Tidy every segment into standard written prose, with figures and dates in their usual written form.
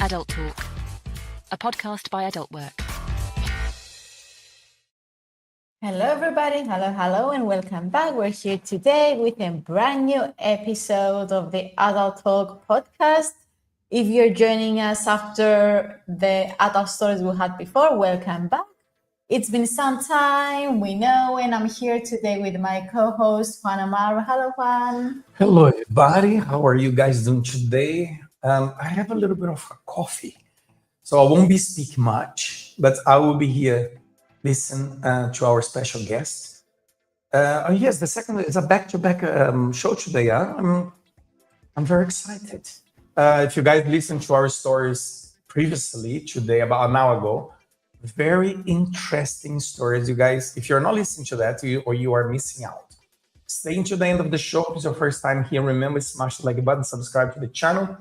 Adult Talk, a podcast by Adult Work. Hello, everybody. Hello, and welcome back. We're here today with a brand new episode of the Adult Talk Podcast. If you're joining us after the adult stories we had before, welcome back. It's been some time, we know, and I'm here today with my co-host, Juan Amaro. Hello, Juan. Hello, everybody. How are you guys doing today? I have a little bit of a coffee, so I won't be speaking much, but I will be here listen to our special guest. Yes, the second is a back-to-back show today. I'm very excited. If you guys listened to our stories previously today, about an hour ago, very interesting stories. You guys, if you're not listening to that, you are missing out. Stay to the end of the show. If it's your first time here, remember, smash the like button, subscribe to the channel.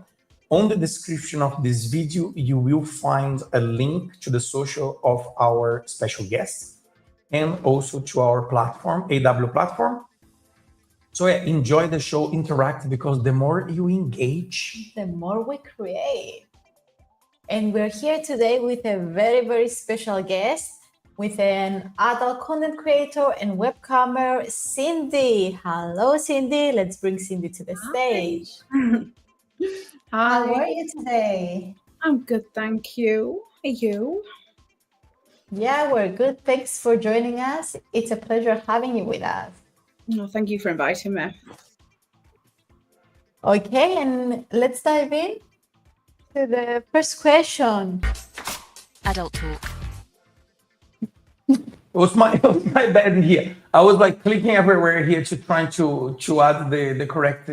On the description of this video, you will find a link to the social of our special guest and also to our platform, AW platform. So yeah, enjoy the show, interact, because the more you engage, the more we create. And we're here today with a very, very special guest, with an adult content creator and webcamer, Cindy. Hello, Cindy. Let's bring Cindy to the stage. Hi. How are you today? I'm good, thank you. Are you? Yeah, we're good. Thanks for joining us. It's a pleasure having you with us. Oh, thank you for inviting me. Okay, and let's dive in to the first question. Adult Talk. it was my bad here. I was like clicking everywhere here to try to add the correct.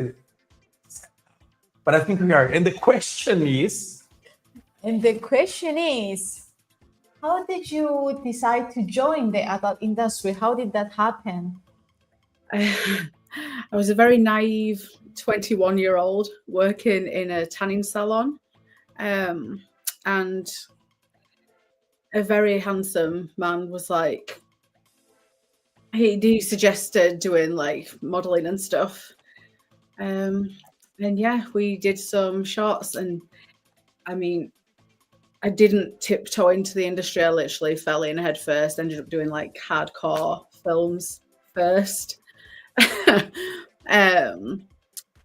But I think we are. And the question is? How did you decide to join the adult industry? How did that happen? I was a very naive 21-year-old working in a tanning salon, and a very handsome man was like, he suggested doing like modeling and stuff. And yeah, we did some shots, and I mean, I didn't tiptoe into the industry. I literally fell in head first, ended up doing like hardcore films first. So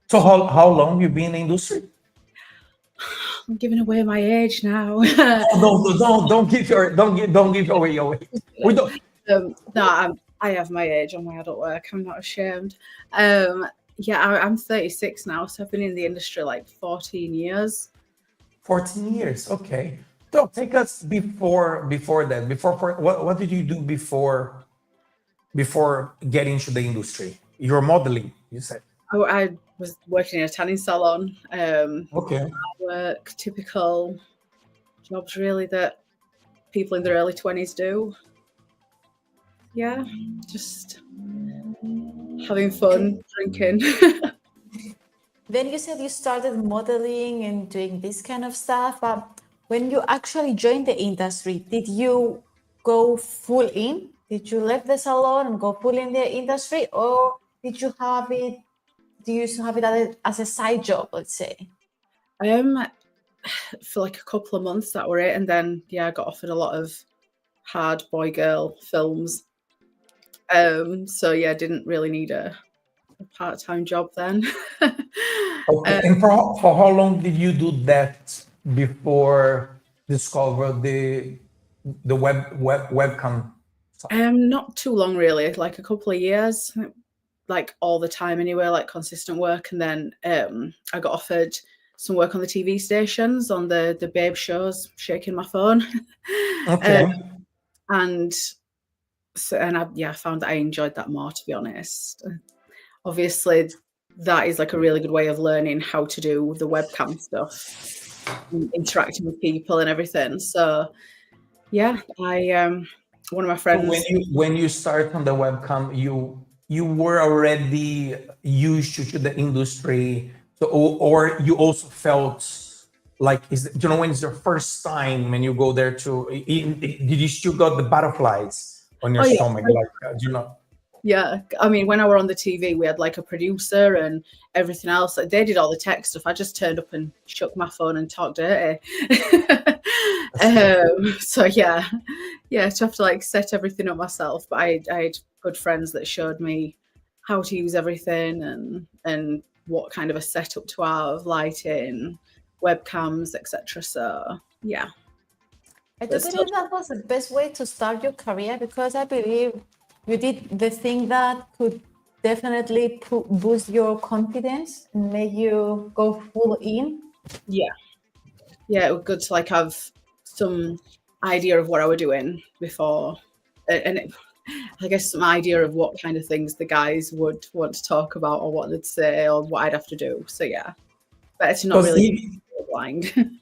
how long you been in the industry? I'm giving away my age now. Don't give away your age. We don't. No, I have my age on my adult work. I'm not ashamed. Yeah, I'm 36 now, so I've been in the industry like 14 years. 14 years, okay. So take us before that. What did you do before getting into the industry? You're modeling, you said. Oh, I was working in a tanning salon. Okay. Work, typical jobs really that people in their early 20s do. Yeah, just having fun, drinking. Then you said you started modeling and doing this kind of stuff. When you actually joined the industry, did you go full in? Did you leave the salon and go full in the industry, or did you have it? Do you have it as a side job, let's say? For like a couple of months, that were it, and then yeah, I got offered a lot of hard boy girl films. So yeah, didn't really need a part-time job then. Okay. And for how long did you do that before discover the webcam? Not too long really, like a couple of years, like all the time anyway, like consistent work. And then I got offered some work on the TV stations, on the babe shows, shaking my phone. Okay. And I found that I enjoyed that more, to be honest. Obviously, that is like a really good way of learning how to do the webcam stuff, and interacting with people and everything. So, yeah, one of my friends. So when you start on the webcam, you were already used to the industry, so or you also felt like, when it's your first time when you go there did you still got the butterflies on your stomach? Yeah. Like, Yeah, I mean, when I were on the TV, we had like a producer and everything else. Like, they did all the tech stuff. I just turned up and shook my phone and talked dirty. So yeah, to have to like set everything up myself. But I had good friends that showed me how to use everything and what kind of a setup to have, lighting, webcams, etc. So yeah. I do believe that was the best way to start your career, because I believe you did the thing that could definitely boost your confidence and make you go full in. Yeah, it was good to like have some idea of what I were doing before, and I guess some idea of what kind of things the guys would want to talk about or what they'd say or what I'd have to do. So yeah, better to not really be blind.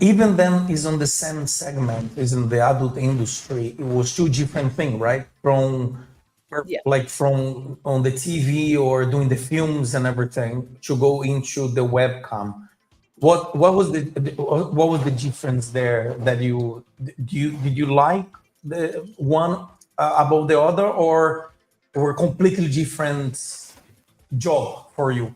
Even then, is on the same segment, is in the adult industry. It was two different things, right? From on the TV or doing the films and everything to go into the webcam. What was the difference there? That did you like the one above the other, or were completely different job for you?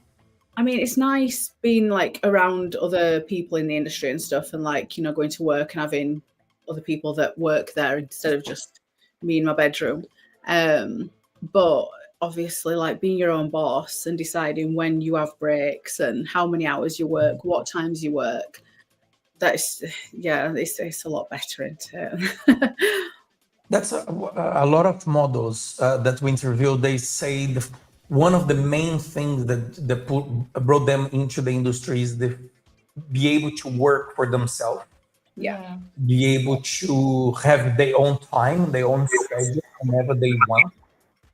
I mean, it's nice being like around other people in the industry and stuff, and like, you know, going to work and having other people that work there instead of just me in my bedroom. But obviously, like being your own boss and deciding when you have breaks and how many hours you work, what times you work, it's a lot better, isn't it? That's a lot of models that we interviewed. They say one of the main things that brought them into the industry is be able to work for themselves. Yeah. Be able to have their own time, their own schedule, whenever they want.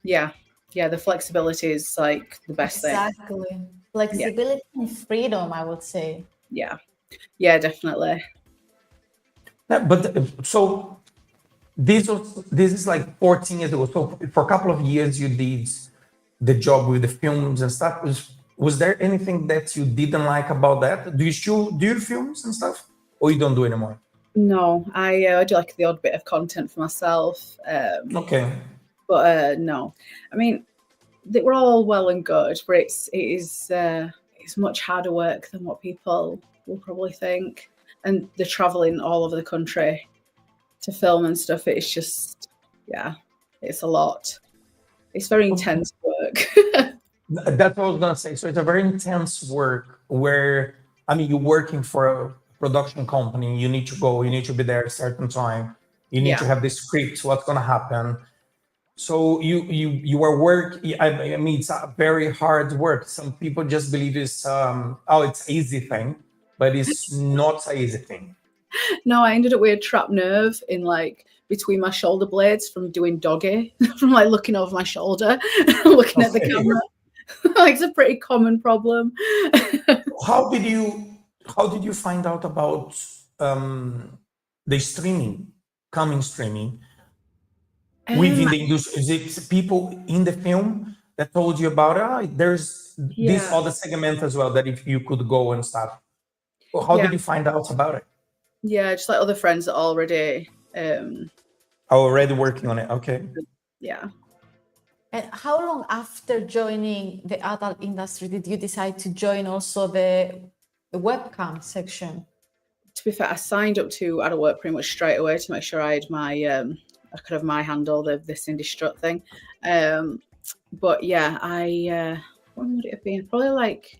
Yeah. The flexibility is like the best thing. Exactly. Flexibility and freedom, I would say. Yeah, definitely. But so this is like 14 years ago. So for a couple of years, you did the job with the films and stuff. Was there anything that you didn't like about that? Do you still do your films and stuff, or you don't do anymore? No, I do like the odd bit of content for myself. Okay. But no, I mean, they were all well and good, but it's much harder work than what people will probably think. And the traveling all over the country to film and stuff, it's just, it's a lot. It's very intense work. That's what I was gonna say. So it's a very intense work where, I mean, you're working for a production company. You need to go. You need to be there at a certain time. You need to have the script. What's gonna happen? So you are working. I mean, it's a very hard work. Some people just believe it's it's an easy thing, but it's not an easy thing. No, I ended up with a trapped nerve in like between my shoulder blades from doing doggy, from like looking over my shoulder, looking at the camera. Like, it's a pretty common problem. How did you find out about the streaming, streaming within the industry? Is it people in the film that told you about it? There's this other segment as well that if you could go and stuff. How did you find out about it? Yeah, just like other friends that already already working on it. Okay. Yeah. And how long after joining the adult industry did you decide to join also the webcam section? To be fair, I signed up to Adult Work pretty much straight away to make sure I had my I could have my handle, the Cindy Strut thing. But yeah, when would it have been? Probably like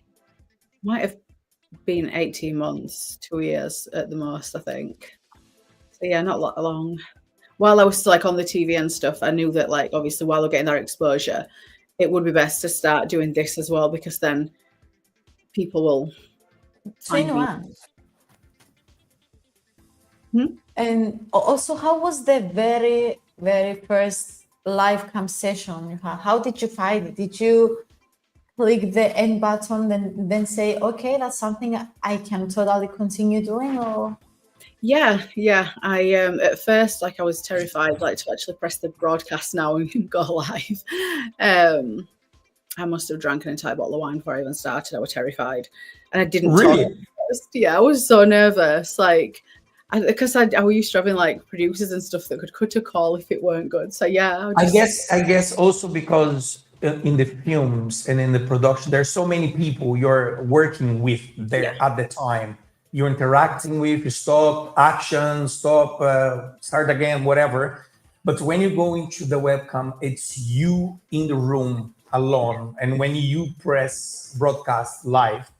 might have been 18 months, 2 years at the most, I think. So yeah, not long. While I was still like on the TV and stuff, I knew that like obviously while we're getting that exposure, it would be best to start doing this as well, because then people will find me. And also, how was the very, very first live cam session you had? How did you find it? Did you click the end button and then say, okay, that's something I can totally continue doing? Or Yeah. I at first, like, I was terrified, like, to actually press the broadcast now and go live. I must have drank an entire bottle of wine before I even started. I was terrified, and I didn't Really? talk. Yeah, I was so nervous. Like, Because I used to having like producers and stuff that could cut a call if it weren't good. So yeah, I guess also because in the films and in the production, there's so many people you're working with there at the time. You're interacting with, you stop, action, stop, start again, whatever. But when you go into the webcam, it's you in the room alone. And when you press broadcast live,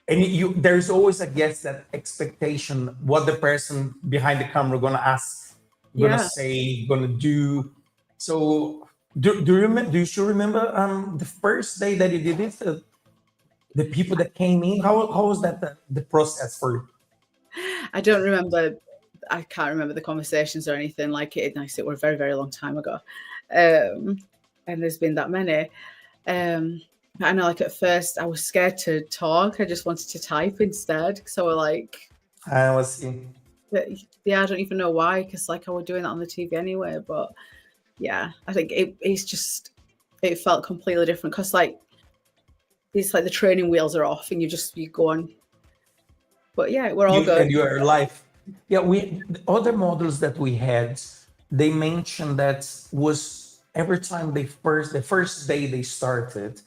and there's always, I guess, that expectation, what the person behind the camera gonna ask, gonna say, gonna do. So do you remember? Do you still remember the first day that you did it? The people that came in. How was that the process for you? I don't remember. I can't remember the conversations or anything like it. Nice, it were a very, very long time ago, and there's been that many. I know, like at first, I was scared to talk. I just wanted to type instead. So we're like, I was yeah, I don't even know why, because like I was doing that on the TV anyway. But yeah, I think it felt completely different because like it's like the training wheels are off and you go on. But yeah, we're all good. And you are live. Yeah, the other models that we had, they mentioned that was every time the first day they started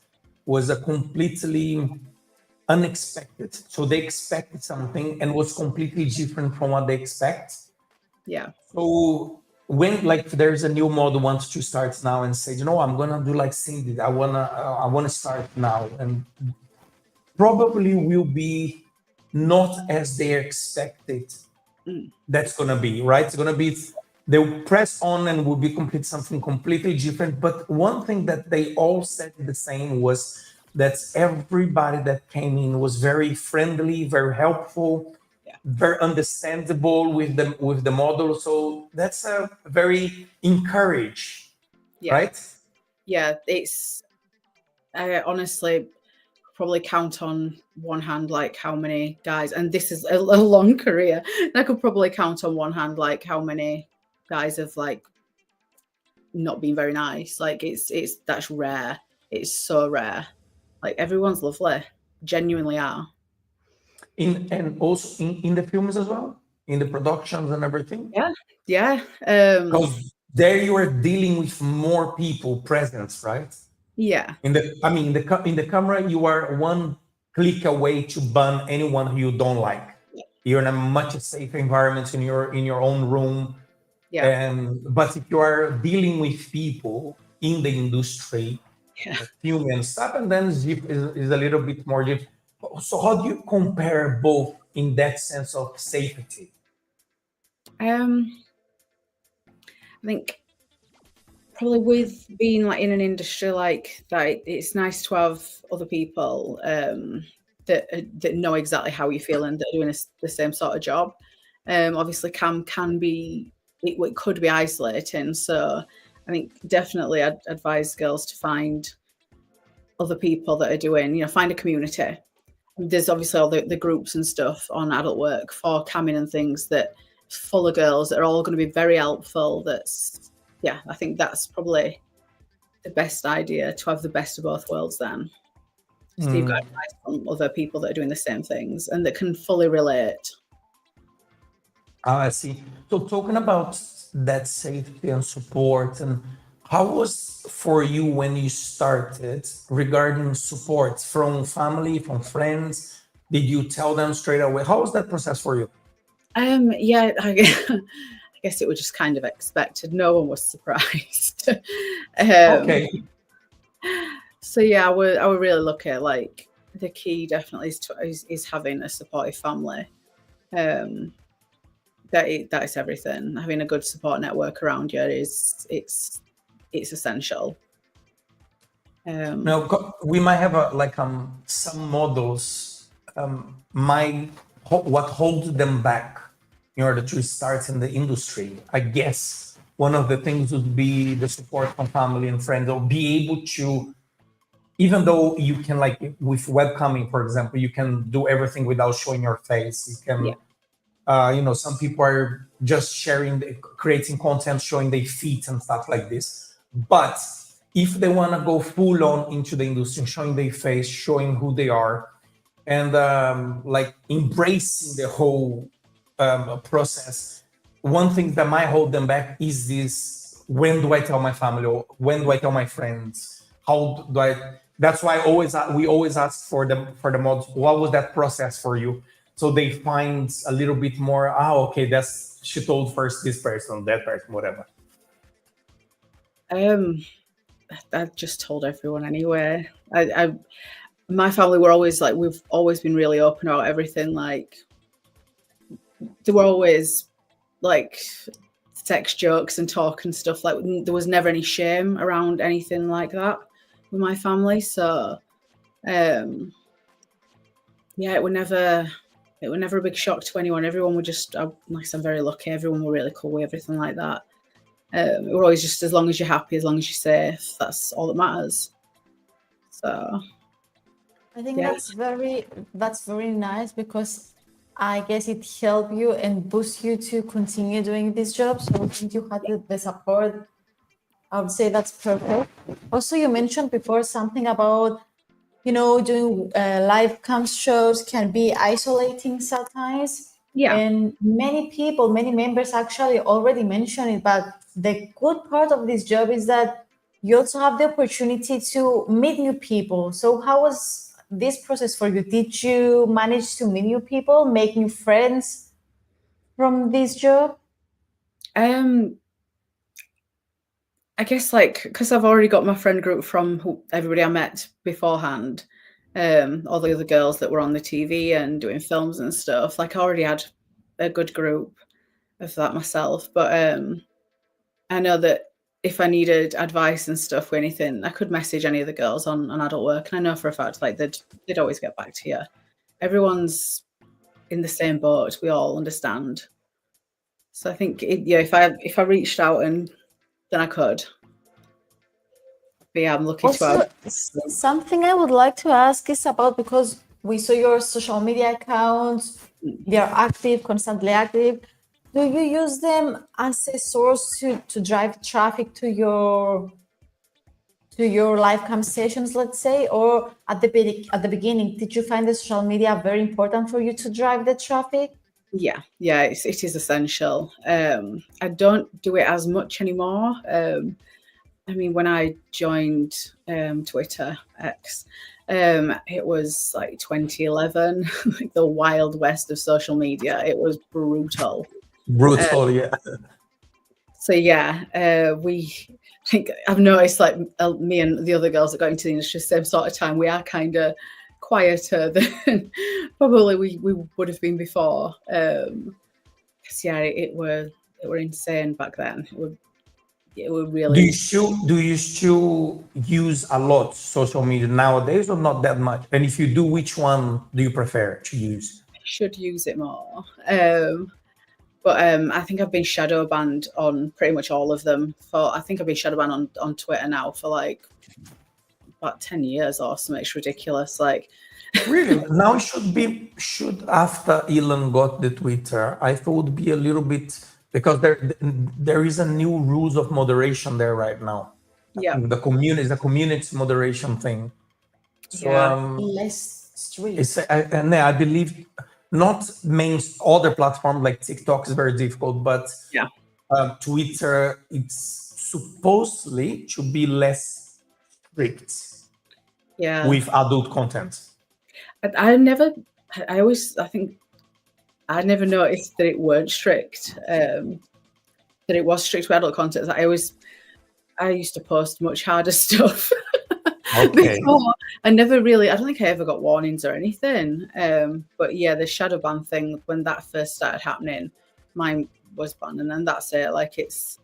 was a completely unexpected. So they expected something and was completely different from what they expect. Yeah. So when like there's a new model wants to start now and say, I'm gonna do like Cindy, I wanna start now, and probably will be not as they expected. That's gonna be right. It's gonna be they'll press on and will be something completely different. But one thing that they all said the same was that everybody that came in was very friendly, very helpful, very understandable with the model. So that's a very encourage, right? Yeah, I honestly probably count on one hand like how many guys, and this is a long career, I could probably count on one hand like how many guys have like not been very nice. Like that's rare. It's so rare. Like everyone's lovely, genuinely are. And also in the films as well, in the productions and everything. Yeah. Because there you are dealing with more people present, right? Yeah. In the camera, you are one click away to ban anyone who you don't like. You're in a much safer environment in your own room. Yeah. But if you are dealing with people in the industry, film and stuff, and then Zip is a little bit more different. So how do you compare both in that sense of safety? I think probably with being like in an industry like that, it's nice to have other people that know exactly how you feel and that are doing the same sort of job. Obviously, cam can be it could be isolating, so I think definitely I'd advise girls to find other people that are doing, find a community. There's obviously all the groups and stuff on Adult Work for camming and things that full of girls that are all going to be very helpful. I think that's probably the best idea, to have the best of both worlds then. So you've got advice from other people that are doing the same things and that can fully relate. I see. So talking about that safety and support, and how was for you when you started regarding support from family, from friends? Did you tell them straight away? How was that process for you? Yeah, I guess it was just kind of expected. No one was surprised. Okay. So yeah, I would really look at like the key definitely is having a supportive family. That is everything. Having a good support network around you it's essential. Now we might have some models what holds them back in order to start in the industry. I guess one of the things would be the support from family and friends, or be able to, even though you can, like with webcamming, for example, you can do everything without showing your face. You can, some people are just creating content, showing their feet and stuff like this. But if they want to go full on into the industry, showing their face, showing who they are, and like embracing the whole process, one thing that might hold them back is this: when do I tell my family, or when do I tell my friends? How do I? That's why we always ask for the mods, what was that process for you? So they find a little bit more. Okay, she told first this person, that person, whatever. I just told everyone anyway. My family were always like, we've always been really open about everything. Like, they were always like sex jokes and talk and stuff. Like, there was never any shame around anything like that with my family. So, yeah, it was never a big shock to anyone. Everyone were just, like I said, I'm very lucky. Everyone were really cool with everything like that. We're always just, as long as you're happy, as long as you're safe, that's all that matters. So I think that's very nice, because I guess it helped you and boost you to continue doing this job. So I think you had the support. I would say that's perfect. Also, you mentioned before something about, doing live cam shows can be isolating sometimes. Yeah. And many members actually already mentioned it, but the good part of this job is that you also have the opportunity to meet new people. So how was this process for you? Did you manage to meet new people, make new friends from this job? I guess, like, because I've already got my friend group from everybody I met beforehand, all the other girls that were on the TV and doing films and stuff, like, I already had a good group of that myself. But I know that if I needed advice and stuff or anything, I could message any of the girls on Adult Work, and I know for a fact, like, they'd always get back to you. Everyone's in the same boat. We all understand. So I think, if I reached out, and then I could. But yeah, I'm lucky Also, to have. something I would like to ask is about, because we saw your social media accounts, they are active, constantly active. Do you use them as a source to drive traffic to your live cam sessions, let's say? Or at the beginning, did you find the social media very important for you to drive the traffic? Yeah, it is essential. I don't do it as much anymore. I mean, when I joined Twitter, X, it was like 2011, like the wild west of social media. It was brutal. Yeah. So yeah, I think I've noticed, like, me and the other girls that got into the industry same sort of time, we are kind of quieter than probably we would have been before. Because yeah, it were insane back then. It would really. Do you still use a lot social media nowadays, or not that much? And if you do, which one do you prefer to use? I should use it more. But I think I've been shadow banned on pretty much all of them. I think I've been shadow banned on Twitter now for like about 10 years or something. It's ridiculous. Like, really? Now should after Elon got the Twitter, I thought would be a little bit, because there is a new rules of moderation there right now. yeah, The community moderation thing. So Yeah. Less strict. and I believe not other platforms like TikTok is very difficult, but Yeah. Twitter, it's supposedly to be less strict yeah. with adult content. I think I never noticed that it weren't strict. That it was strict with adult content. I used to post much harder stuff. Okay. Before. I don't think I ever got warnings or anything. But yeah, the shadow ban thing, when that first started happening, mine was banned, and then that's it. Like, it's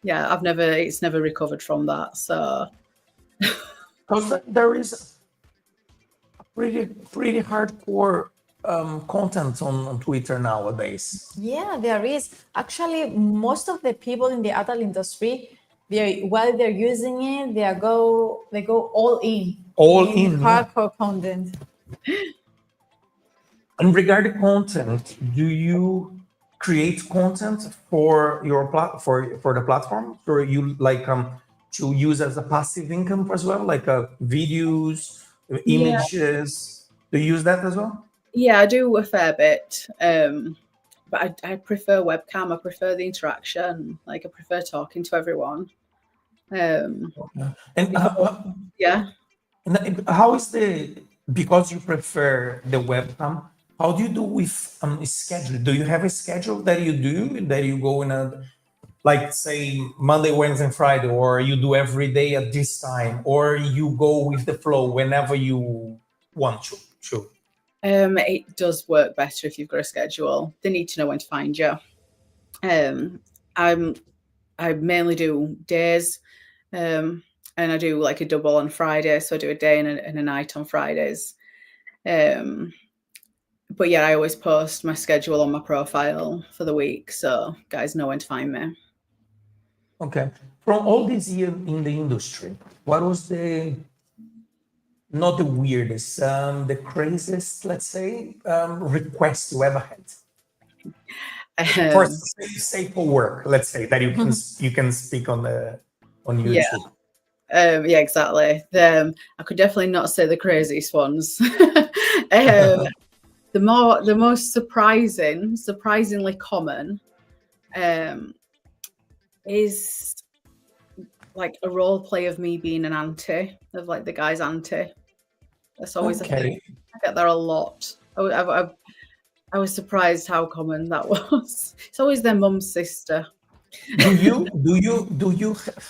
never recovered from that. So Because there is a pretty hardcore content on Twitter nowadays. Yeah, there is. Actually, most of the people in the adult industry, while they're using it, they go all in. Hardcore content. And regarding content, do you create content for your for the platform, or you like to use as a passive income as well, like videos, images? Do you use that as well? yeah, I do a fair bit. but I prefer webcam. I prefer the interaction. Like I prefer talking to everyone. And Yeah. and how is because you prefer the webcam, how do you do with schedule? Do you have a schedule that you go in like say Monday, Wednesday, and Friday, or you do every day at this time, or you go with the flow whenever you want to? Sure. It does work better if you've got a schedule. They need to know when to find you. I mainly do days, and I do like a double on Friday, so I do a day and a night on Fridays. But yeah, I always post my schedule on my profile for the week, so guys know when to find me. Okay. From all these years in the industry, what was not the weirdest, the craziest, let's say, request you ever had? For safe for work, let's say, that you can speak on YouTube. Yeah, exactly. I could definitely not say the craziest ones. The most surprisingly common, is like a role play of me being an auntie, of like the guy's auntie. That's always a thing. I get that a lot. I was surprised how common that was. It's always their mum's sister. Do you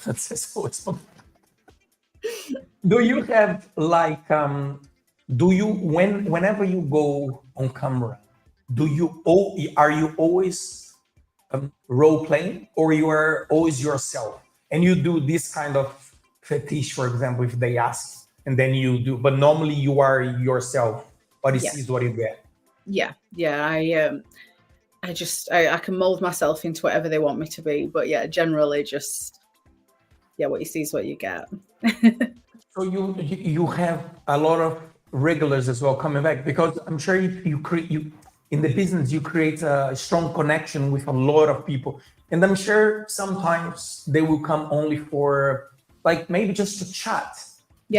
that's so funny. Do you have like whenever you go on camera, are you always role playing, or you are always yourself and you do this kind of fetish, for example, if they ask, and then you do, but normally you are yourself, what you see is what you get? Yeah. I can mold myself into whatever they want me to be, but yeah, generally just what you see is what you get. So you have a lot of regulars as well coming back, because I'm sure you in the business you create a strong connection with a lot of people, and I'm sure sometimes they will come only for like maybe just to chat,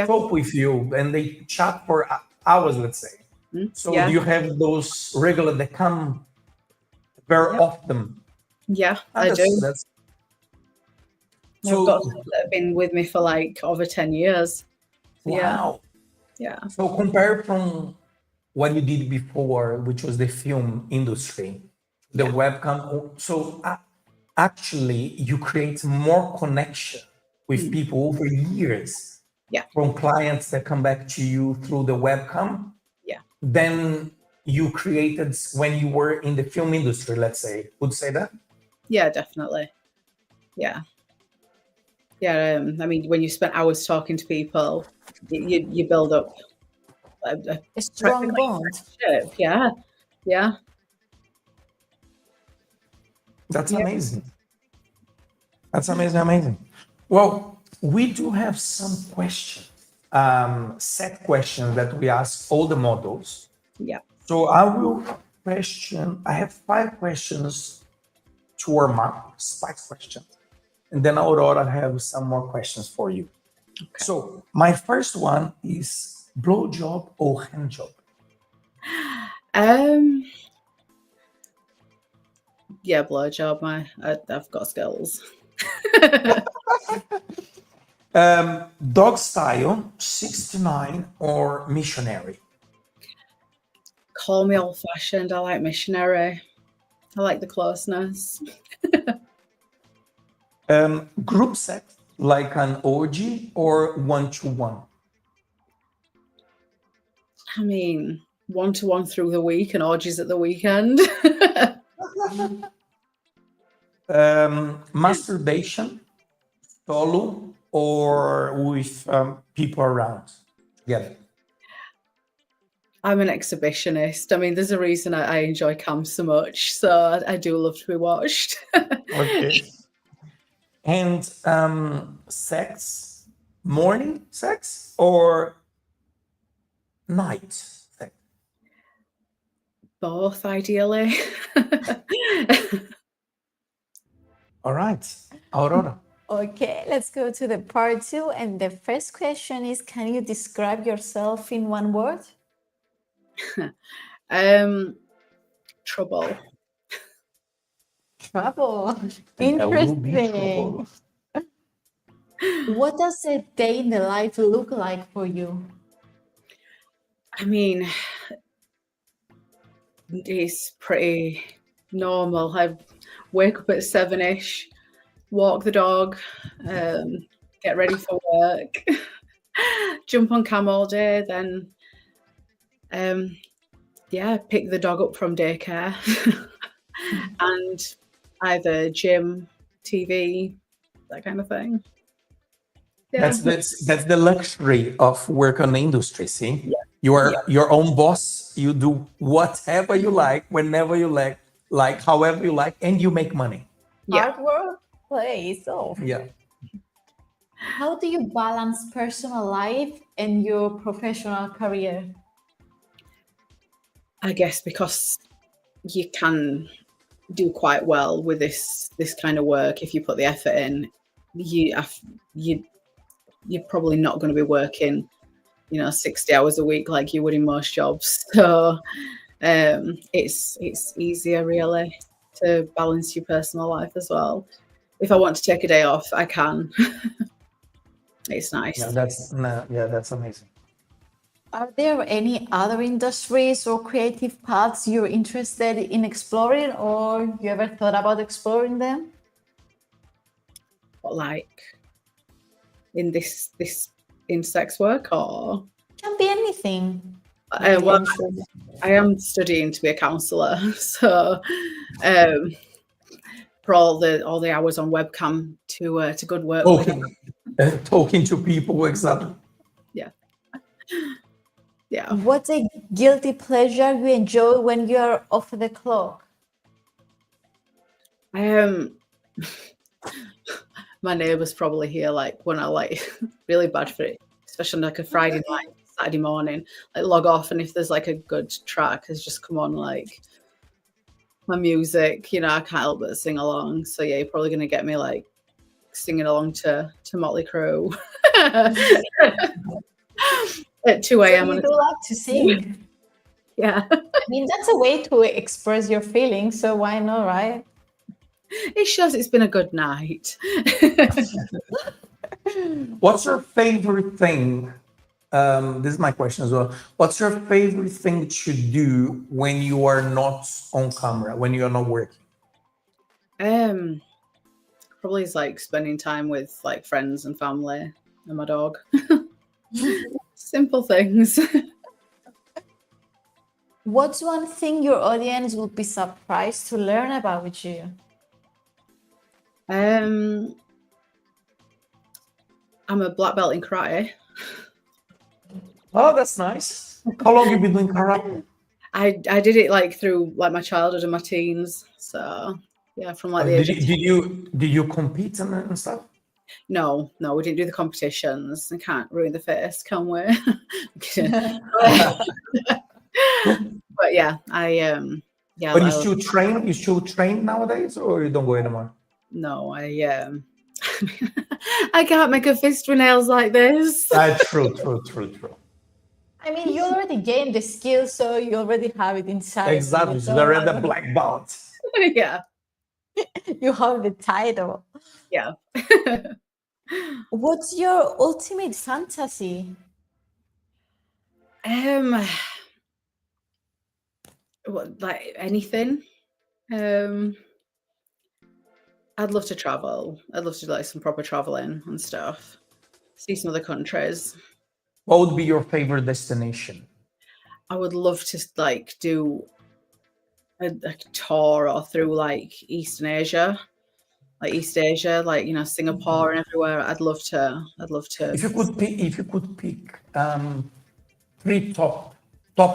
talk with you, and they chat for hours, let's say. So do you have those regulars that come very often? Yeah, I do. I've got some that have been with me for like over 10 years. Wow. Yeah. So compared from what you did before, which was the film industry, the webcam, so actually you create more connection with people over years. From clients that come back to you through the webcam. Than you created when you were in the film industry, let's say. Would you say that? Yeah, definitely. Yeah. I mean, when you spend hours talking to people, you build up a strong bond. Yeah. That's amazing. That's amazing. Well, we do have some questions, set questions that we ask all the models. Yeah. So I have 5 questions to warm up, 5 questions. And then Aurora have some more questions for you. Okay. So my first one is blowjob or hand job? Yeah, blowjob. I've got skills. Dog style, 69 or missionary? Call me old-fashioned. I like missionary. I like the closeness. Group sex, like an orgy or one-to-one? I mean, one-to-one through the week and orgies at the weekend. Masturbation, solo or with people around? Yeah. I'm an exhibitionist. I mean, there's a reason I enjoy cams so much. So I do love to be watched. Okay. And sex, morning sex or night sex? Both, ideally. All right, Aurora. Okay, let's go to the part 2. And the first question is, can you describe yourself in one word? Trouble. Trouble. There will be Interesting. trouble. What does a day in the life look like for you? I mean, it's pretty normal. I wake up at 7ish, walk the dog, get ready for work, jump on cam all day, then pick the dog up from daycare and either gym, TV, that kind of thing. Yeah. That's the luxury of work on the industry. See, you are your own boss. You do whatever you like, whenever you like however you like, and you make money. Yeah. Hard work pays off. Yeah. How do you balance personal life and your professional career? I guess because you can do quite well with this kind of work if you put the effort in. You're probably not going to be working, 60 hours a week like you would in most jobs. So it's easier really to balance your personal life as well. If I want to take a day off, I can. It's nice. Yeah, that's amazing. Are there any other industries or creative paths you're interested in exploring, or you ever thought about exploring them? What, like in this in sex work, or Can be anything. well, I am studying to be a counsellor, so for all the hours on webcam to good work. Talking to people, exactly. Yeah. What's a guilty pleasure you enjoy when you're off the clock? My neighbours probably hear like when I really bad for it, especially like a Friday night, Saturday morning, log off, and if there's like a good track has just come on, like my music, I can't help but sing along. So yeah, you're probably gonna get me like singing along to Motley Crue at 2 a.m. So you do like to sing. Yeah. I mean, that's a way to express your feelings, so why not, right? It shows it's been a good night. What's your favorite thing? This is my question as well. What's your favorite thing to do when you are not on camera, when you are not working? Probably is like spending time with like friends and family and my dog. Simple things. What's one thing your audience would be surprised to learn about you? I'm a black belt in karate. Oh, that's nice. How long have you been doing karate? I did it like through like my childhood and my teens. So yeah, from like the age of... Did you compete and stuff? No, we didn't do the competitions. I can't ruin the face, can we? But yeah, But you still train? You still train nowadays, or you don't go anymore? No, I can't make a fist with nails like this. True. I mean, you already gained the skill, so you already have it inside. Exactly. So they're at the black belt. Yeah. You have the title. Yeah. What's your ultimate fantasy? Like anything. I'd love to travel. I'd love to do like some proper traveling and stuff. See some other countries. What would be your favorite destination? I would love to like do a tour or through like Eastern Asia, like East Asia, like Singapore and everywhere. I'd love to. If you could pick three top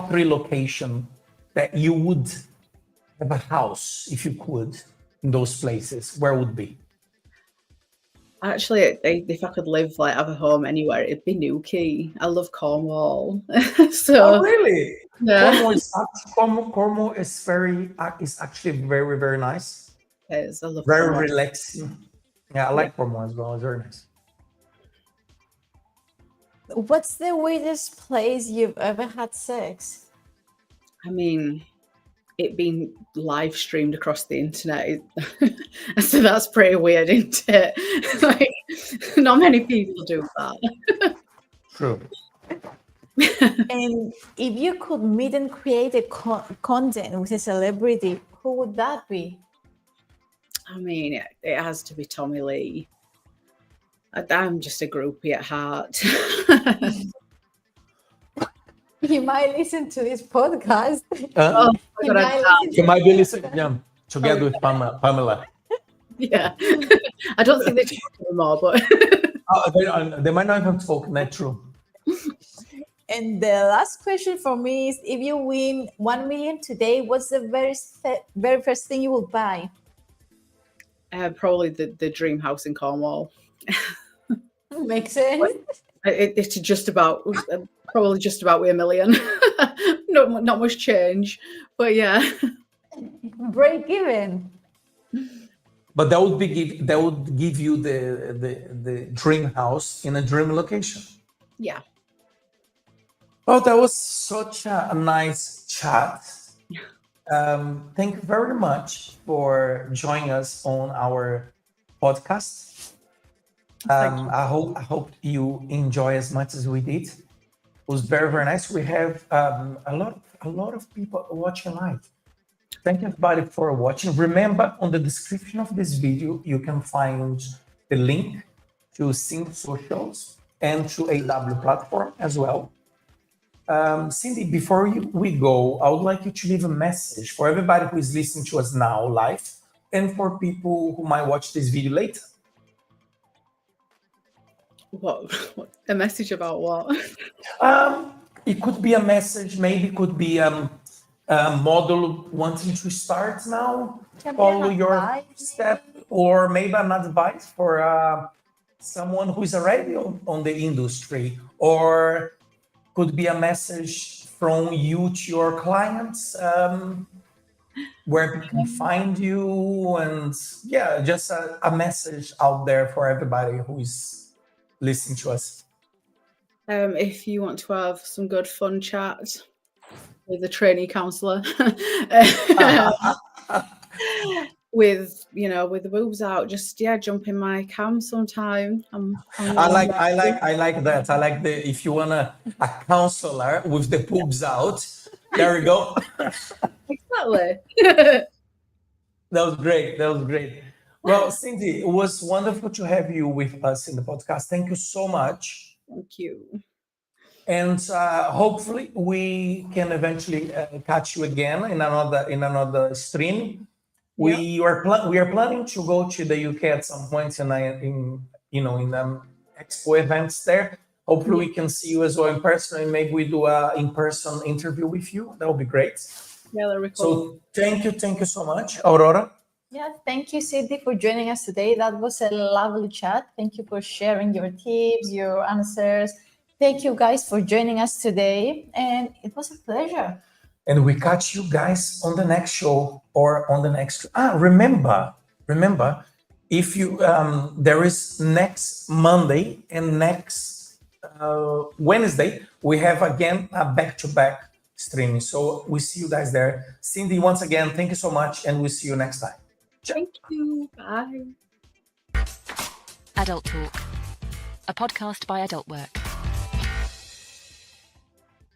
three location that you would have a house if you could in those places, where would be? Actually, if I could live like have a home anywhere, it'd be Newquay. I love Cornwall. So oh really? Yeah. Cornwall is actually very, very nice. It is. I love Very Cornwall. relaxing. Yeah, I like Cornwall as well. It's very nice. What's the weirdest place you've ever had sex? I mean, it being live streamed across the internet So that's pretty weird, isn't it? Like, not many people do that. True. And if you could meet and create a content with a celebrity, who would that be? I mean, it has to be Tommy Lee. I'm just a groupie at heart. He might listen to this podcast. Oh, He my God, might listen You might be listening together with Pamela. yeah. I don't think they talk anymore, but They might not have spoken that true. And the last question for me is, if you win 1 million today, what's the very first thing you will buy? probably the dream house in Cornwall. Makes sense. It's just about probably just about with 1 million. Not much change, but yeah. Break even. But that would give you the dream house in a dream location. Yeah. Oh, that was such a nice chat. Thank you very much for joining us on our podcast. I hope you enjoy as much as we did. It was very, very nice. We have a lot of people watching live. Thank you everybody for watching. Remember, on the description of this video, you can find the link to Cindy socials and to AW platform as well. Cindy, before we go, I would like you to leave a message for everybody who is listening to us now live and for people who might watch this video later. What a message about what? It could be a message, maybe it could be a model wanting to start now, follow your step, or maybe an advice for someone who is already on the industry, or could be a message from you to your clients, where people can find you, and yeah, just a message out there for everybody who is listening to us. If you want to have some good fun chat with a trainee counsellor, with the boobs out, just jump in my cam sometime. I like that. I like if you want a counselor with the boobs out. There we go. Exactly. That was great. Well, Cindy, it was wonderful to have you with us in the podcast. Thank you so much. Thank you. And hopefully we can eventually catch you again in another stream. We are planning to go to the UK at some point in expo events there. Hopefully we can see you as well in person, and maybe we do a in-person interview with you. That would be great. Yeah, that'll be cool. So thank you so much, Aurora. Yeah, thank you, Cindy, for joining us today. That was a lovely chat. Thank you for sharing your tips, your answers. Thank you guys for joining us today, and it was a pleasure. And we catch you guys on the next show or on the next. Remember, if you there is next Monday and next Wednesday, we have again a back-to-back streaming. So we see you guys there. Cindy, once again, thank you so much, and we'll see you next time. Thank you. Bye. Adult Talk, a podcast by Adult Work.